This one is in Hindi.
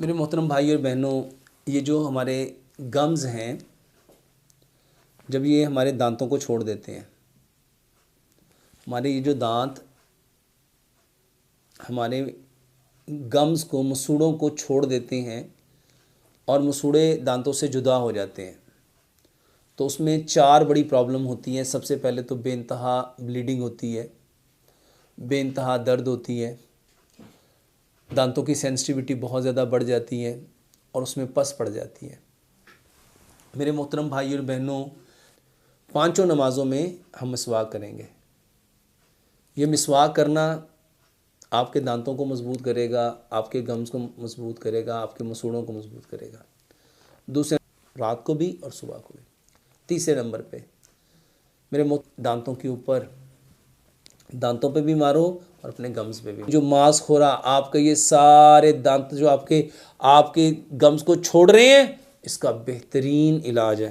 मेरे मोहतरम भाई और बहनों, ये जो हमारे गम्स हैं, जब ये हमारे दांतों को छोड़ देते हैं, हमारे ये जो दांत हमारे गम्स को, मसूड़ों को छोड़ देते हैं और मसूड़े दांतों से जुदा हो जाते हैं, तो उसमें 4 बड़ी प्रॉब्लम होती हैं। सबसे पहले तो बेइंतहा ब्लीडिंग होती है, बेइंतहा दर्द होती है, दांतों की सेंसिटिविटी बहुत ज़्यादा बढ़ जाती है और उसमें पस पड़ जाती है। मेरे मोहतरम भाई और बहनों, 5 नमाज़ों में हम मिसवाक करेंगे। ये मिसवाक करना आपके दांतों को मजबूत करेगा, आपके गम्स को मजबूत करेगा, आपके मसूड़ों को मजबूत करेगा। दूसरे, रात को भी और सुबह को भी। तीसरे नंबर पे मेरे दांतों के ऊपर, दांतों पे भी मारो और अपने गम्स पे भी। जो मास्क हो रहा, आपका ये सारे दांत जो आपके गम्स को छोड़ रहे हैं, इसका बेहतरीन इलाज है।